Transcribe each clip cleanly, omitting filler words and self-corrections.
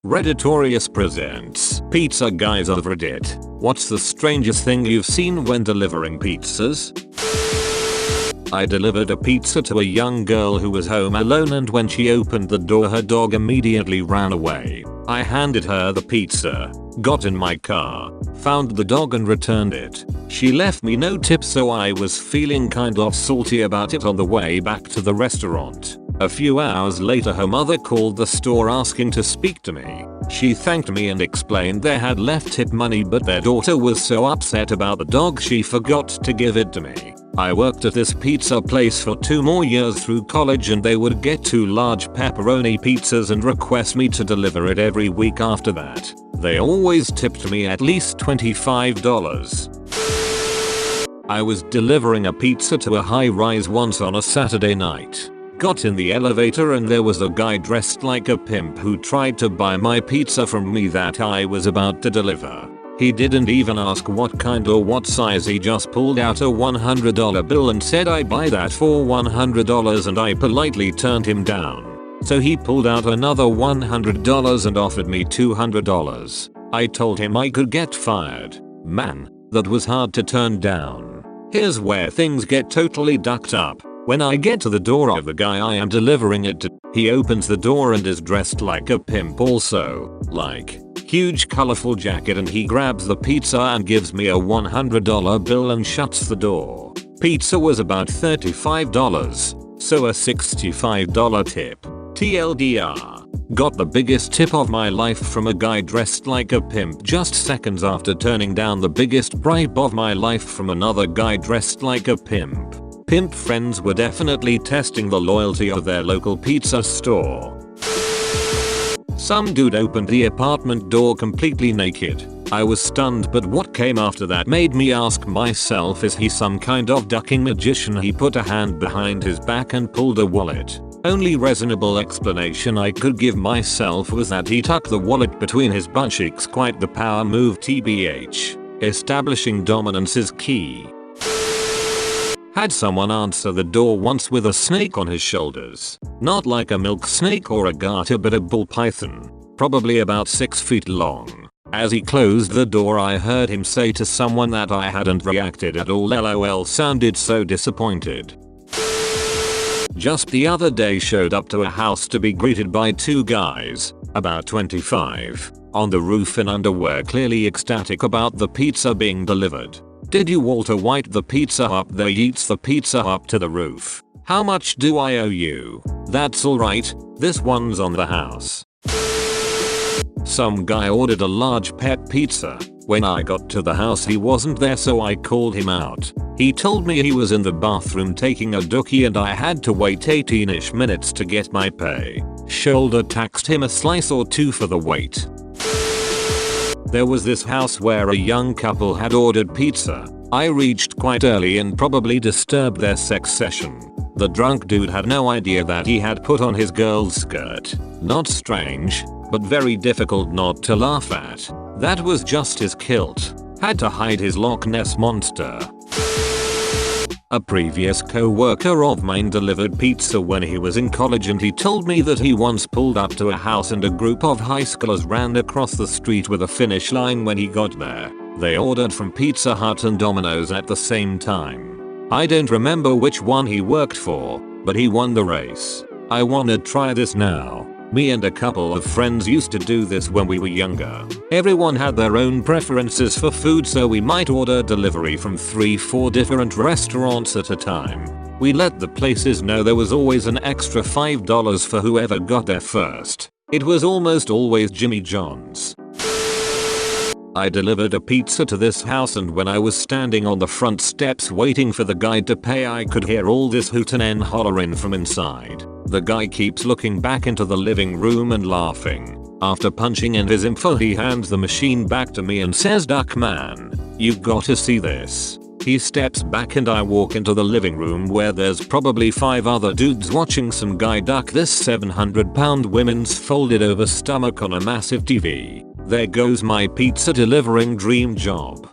Redditorious presents Pizza Guys of Reddit. What's the strangest thing you've seen when delivering pizzas? I delivered a pizza to a young girl who was home alone, and when she opened the door her dog immediately ran away. I handed her the pizza, got in my car, found the dog and returned it. She left me no tip, so I was feeling kind of salty about it on the way back to the restaurant. A few hours later her mother called the store asking to speak to me. She thanked me and explained they had left tip money, but their daughter was so upset about the dog she forgot to give it to me. I worked at this pizza place for 2 more years through college, and they would get 2 large pepperoni pizzas and request me to deliver it every week after that. They always tipped me at least $25. I was delivering a pizza to a high-rise once on a Saturday night. Got in the elevator and there was a guy dressed like a pimp who tried to buy my pizza from me that I was about to deliver. He didn't even ask what kind or what size, he just pulled out a $100 bill and said I buy that for $100, and I politely turned him down. So he pulled out another $100 and offered me $200. I told him I could get fired. Man, that was hard to turn down. Here's where things get totally ducked up. When I get to the door of the guy I am delivering it to, he opens the door and is dressed like a pimp also. Like, huge colorful jacket, and he grabs the pizza and gives me a $100 bill and shuts the door. Pizza was about $35, so a $65 tip. TLDR. Got the biggest tip of my life from a guy dressed like a pimp just seconds after turning down the biggest bribe of my life from another guy dressed like a pimp. Pimp friends were definitely testing the loyalty of their local pizza store. Some dude opened the apartment door completely naked. I was stunned, but what came after that made me ask myself, is he some kind of ducking magician? He put a hand behind his back and pulled a wallet. Only reasonable explanation I could give myself was that he tucked the wallet between his butt cheeks. Quite the power move, TBH. Establishing dominance is key. Had someone answer the door once with a snake on his shoulders. Not like a milk snake or a garter, but a bull python. Probably about 6 feet long. As he closed the door I heard him say to someone that I hadn't reacted at all. LOL, sounded so disappointed. Just the other day showed up to a house to be greeted by 2 guys, about 25, on the roof in underwear, clearly ecstatic about the pizza being delivered. Did you Walter White the pizza up? They eats the pizza up to the roof. How much do I owe you? That's alright, this one's on the house. Some guy ordered a large pet pizza. When I got to the house he wasn't there, so I called him out. He told me he was in the bathroom taking a dookie and I had to wait 18ish minutes to get my pay. Shoulder taxed him a slice or 2 for the wait. There was this house where a young couple had ordered pizza. I reached quite early and probably disturbed their sex session. The drunk dude had no idea that he had put on his girl's skirt. Not strange, but very difficult not to laugh at. That was just his kilt. Had to hide his Loch Ness monster. A previous co-worker of mine delivered pizza when he was in college, and he told me that he once pulled up to a house and a group of high schoolers ran across the street with a finish line when he got there. They ordered from Pizza Hut and Domino's at the same time. I don't remember which one he worked for, but he won the race. I wanna try this now. Me and a couple of friends used to do this when we were younger. Everyone had their own preferences for food, so we might order delivery from 3-4 different restaurants at a time. We let the places know there was always an extra $5 for whoever got there first. It was almost always Jimmy John's. I delivered a pizza to this house, and when I was standing on the front steps waiting for the guy to pay I could hear all this hootin' and hollerin' from inside. The guy keeps looking back into the living room and laughing. After punching in his info he hands the machine back to me and says, "Duck man, you've gotta see this." He steps back and I walk into the living room where there's probably 5 other dudes watching some guy duck this 700-pound woman's folded over stomach on a massive TV. There goes my pizza delivering dream job.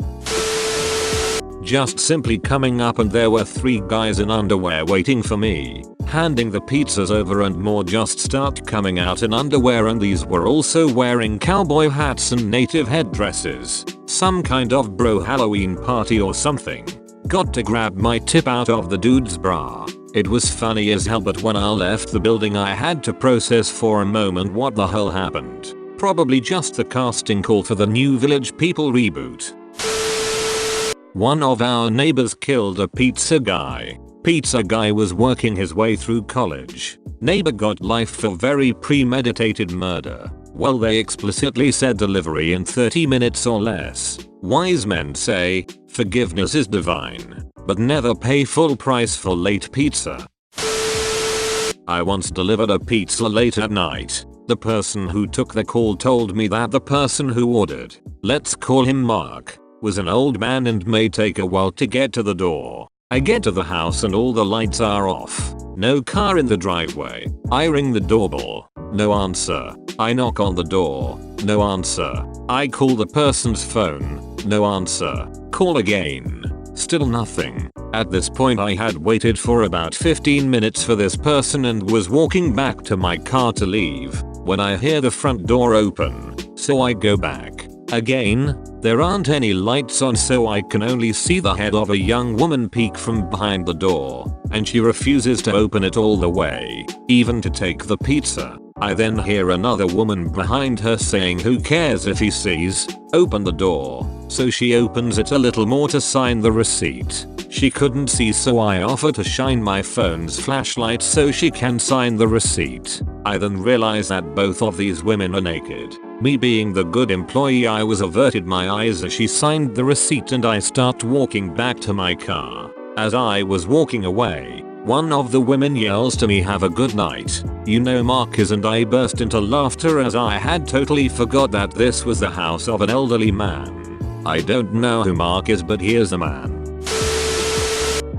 just simply coming up, and there were 3 guys in underwear waiting for me. Handing the pizzas over and more just start coming out in underwear, and these were also wearing cowboy hats and native headdresses. Some kind of bro Halloween party or something. Got to grab my tip out of the dude's bra. It was funny as hell, but when I left the building I had to process for a moment what the hell happened. Probably just the casting call for the new Village People reboot. One of our neighbors killed a pizza guy. Pizza guy was working his way through college. Neighbor got life for very premeditated murder. Well, they explicitly said delivery in 30 minutes or less. Wise men say, forgiveness is divine, but never pay full price for late pizza. I once delivered a pizza late at night. The person who took the call told me that the person who ordered, let's call him Mark, was an old man and may take a while to get to the door. I get to the house and all the lights are off. No car in the driveway. I ring the doorbell. No answer. I knock on the door. No answer. I call the person's phone. No answer. Call again. Still nothing. At this point I had waited for about 15 minutes for this person and was walking back to my car to leave when I hear the front door open. So I go back. Again, there aren't any lights on, so I can only see the head of a young woman peek from behind the door, and she refuses to open it all the way, even to take the pizza. I then hear another woman behind her saying, who cares if he sees? Open the door. So she opens it a little more to sign the receipt. She couldn't see, so I offer to shine my phone's flashlight so she can sign the receipt. I then realize that both of these women are naked. Me being the good employee, I was averted my eyes as she signed the receipt, and I start walking back to my car. As I was walking away, one of the women yells to me, have a good night. You know Mark is, and I burst into laughter as I had totally forgot that this was the house of an elderly man. I don't know who Mark is, but here's a man.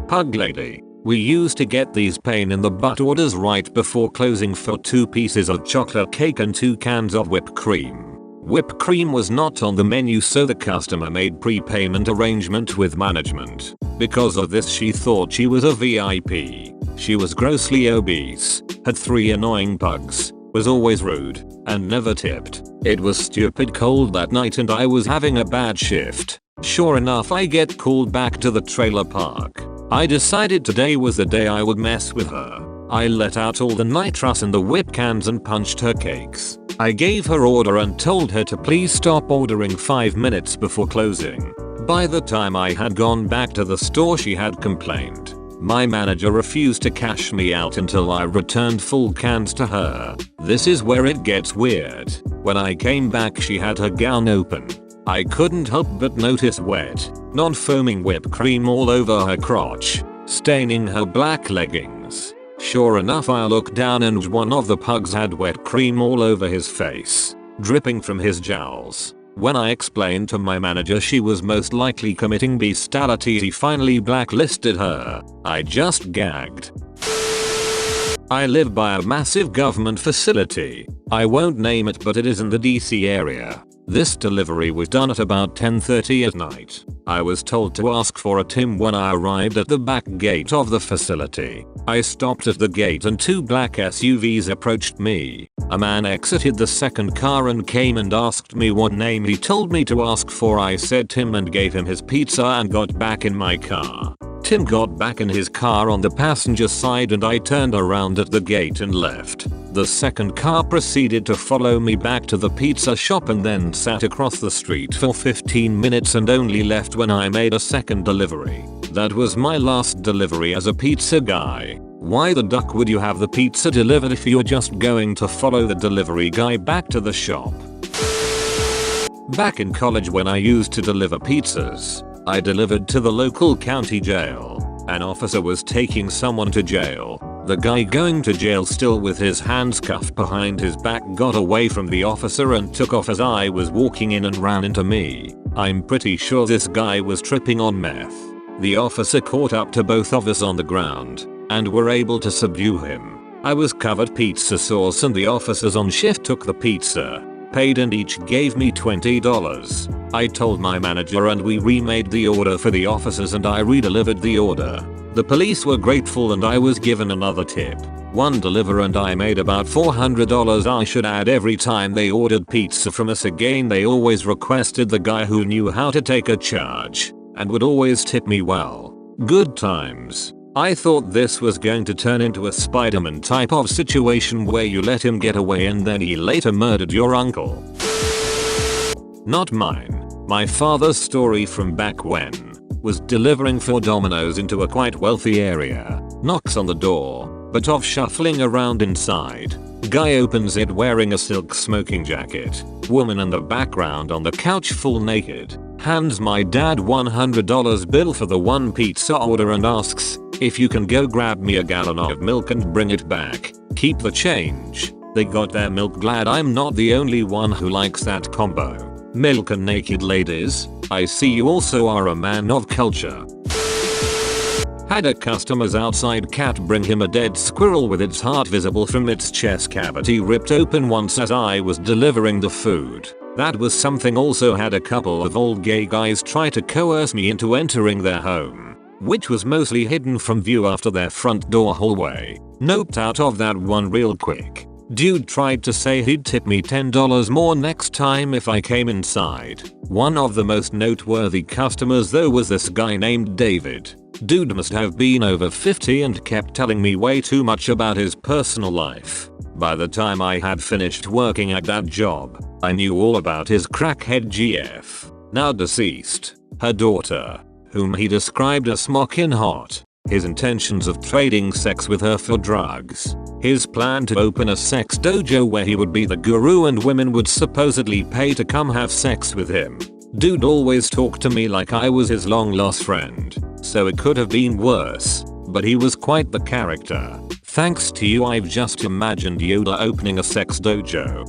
Pug lady. We used to get these pain in the butt orders right before closing for 2 pieces of chocolate cake and 2 cans of whipped cream. Whipped cream was not on the menu, so the customer made prepayment arrangement with management. Because of this she thought she was a VIP. She was grossly obese, had 3 annoying pugs, was always rude, and never tipped. It was stupid cold that night and I was having a bad shift. Sure enough, I get called back to the trailer park. I decided today was the day I would mess with her. I let out all the nitrous in the whip cans and punched her cakes. I gave her order and told her to please stop ordering 5 minutes before closing. By the time I had gone back to the store, she had complained. My manager refused to cash me out until I returned full cans to her. This is where it gets weird. When I came back, she had her gown open. I couldn't help but notice wet, non-foaming whipped cream all over her crotch, staining her black leggings. Sure enough, I looked down and one of the pugs had wet cream all over his face, dripping from his jowls. When I explained to my manager she was most likely committing bestiality, he finally blacklisted her. I just gagged. I live by a massive government facility. I won't name it, but it is in the DC area. This delivery was done at about 10:30 at night. I was told to ask for a Tim when I arrived at the back gate of the facility. I stopped at the gate and 2 black SUVs approached me. A man exited the second car and came and asked me what name he told me to ask for. I said Tim and gave him his pizza and got back in my car. Tim got back in his car on the passenger side and I turned around at the gate and left. The second car proceeded to follow me back to the pizza shop and then sat across the street for 15 minutes and only left when I made a second delivery. That was my last delivery as a pizza guy. Why the duck would you have the pizza delivered if you're just going to follow the delivery guy back to the shop? Back in college when I used to deliver pizzas, I delivered to the local county jail. An officer was taking someone to jail. The guy going to jail, still with his hands cuffed behind his back, got away from the officer and took off as I was walking in and ran into me. I'm pretty sure this guy was tripping on meth. The officer caught up to both of us on the ground and were able to subdue him. I was covered pizza sauce and the officers on shift took the pizza, paid and each gave me $20. I told my manager and we remade the order for the officers and I redelivered the order. The police were grateful and I was given another tip. One deliver and I made about $400. I should add every time they ordered pizza from us again they always requested the guy who knew how to take a charge and would always tip me well. Good times. I thought this was going to turn into a Spider-Man type of situation where you let him get away and then he later murdered your uncle. Not mine. My father's story from back when was delivering 4 Domino's into a quite wealthy area. Knocks on the door, but off shuffling around inside. Guy opens it wearing a silk smoking jacket. Woman in the background on the couch full naked. Hands my dad $100 bill for the one pizza order and asks if you can go grab me a gallon of milk and bring it back. Keep the change. They got their milk. Glad I'm not the only one who likes that combo. Milk and naked ladies. I see you also are a man of culture. Had a customer's outside cat bring him a dead squirrel with its heart visible from its chest cavity ripped open once as I was delivering the food. That was something. Also had a couple of old gay guys try to coerce me into entering their home, which was mostly hidden from view after their front door hallway. Noped out of that one real quick. Dude tried to say he'd tip me $10 more next time if I came inside. One of the most noteworthy customers though was this guy named David. Dude must have been over 50 and kept telling me way too much about his personal life. By the time I had finished working at that job, I knew all about his crackhead GF, now deceased, her daughter, whom he described as smoking hot, his intentions of trading sex with her for drugs, his plan to open a sex dojo where he would be the guru and women would supposedly pay to come have sex with him. Dude always talked to me like I was his long lost friend, so it could have been worse, but he was quite the character. Thanks to you I've just imagined Yoda opening a sex dojo.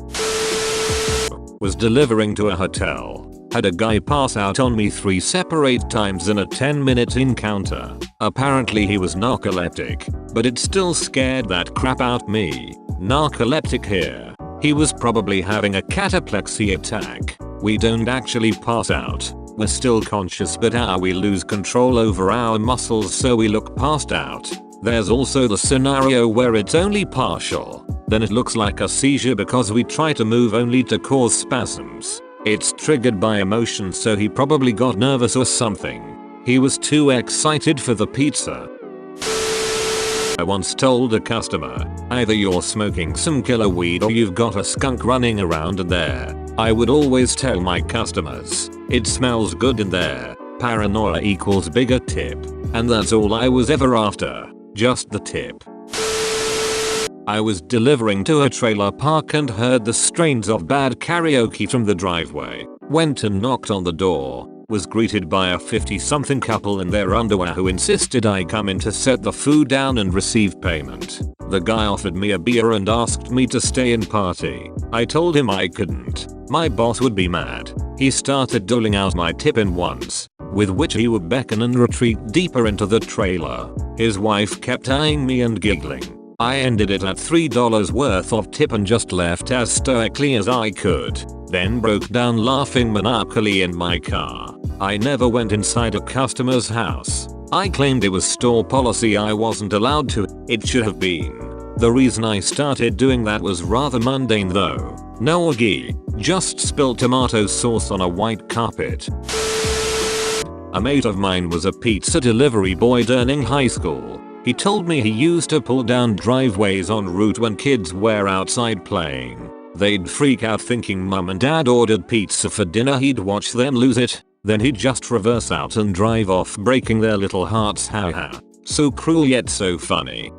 Was delivering to a hotel. Had a guy pass out on me 3 separate times in a 10-minute encounter. Apparently he was narcoleptic, but it still scared that crap out me. Narcoleptic here. He was probably having a cataplexy attack. We don't actually pass out. We're still conscious but we lose control over our muscles so we look passed out. There's also the scenario where it's only partial. Then it looks like a seizure because we try to move only to cause spasms. It's triggered by emotion so he probably got nervous or something. He was too excited for the pizza. I once told a customer, either you're smoking some killer weed or you've got a skunk running around in there. I would always tell my customers, it smells good in there. Paranoia equals bigger tip. And that's all I was ever after. Just the tip. I was delivering to a trailer park and heard the strains of bad karaoke from the driveway. Went and knocked on the door. Was greeted by a 50-something couple in their underwear who insisted I come in to set the food down and receive payment. The guy offered me a beer and asked me to stay and party. I told him I couldn't. My boss would be mad. He started doling out my tip in ones, with which he would beckon and retreat deeper into the trailer. His wife kept eyeing me and giggling. I ended it at $3 worth of tip and just left as stoically as I could, then broke down laughing maniacally in my car. I never went inside a customer's house. I claimed it was store policy I wasn't allowed to. It should have been. The reason I started doing that was rather mundane though. No orgy, just spilled tomato sauce on a white carpet. A mate of mine was a pizza delivery boy during high school. He told me he used to pull down driveways en route when kids were outside playing. They'd freak out thinking mum and dad ordered pizza for dinner. He'd watch them lose it, then he'd just reverse out and drive off, breaking their little hearts. Haha. So cruel yet so funny.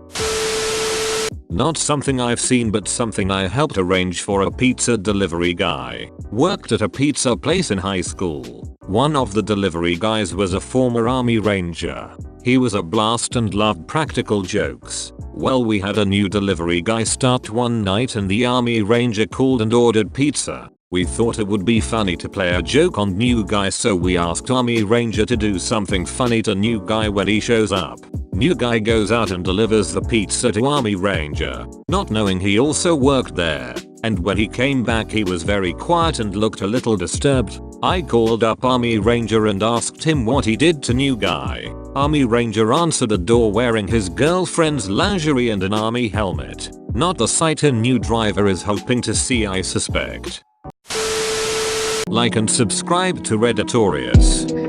Not something I've seen but something I helped arrange for a pizza delivery guy. Worked at a pizza place in high school. One of the delivery guys was a former army ranger. He was a blast and loved practical jokes. Well, we had a new delivery guy start one night and the army ranger called and ordered pizza. We thought it would be funny to play a joke on new guy, so we asked army ranger to do something funny to new guy when he shows up. New guy goes out and delivers the pizza to Army Ranger, not knowing he also worked there. And when he came back he was very quiet and looked a little disturbed. I called up Army Ranger and asked him what he did to new guy. Army Ranger answered the door wearing his girlfriend's lingerie and an army helmet. Not the sight a new driver is hoping to see, I suspect. Like and subscribe to Redditorious.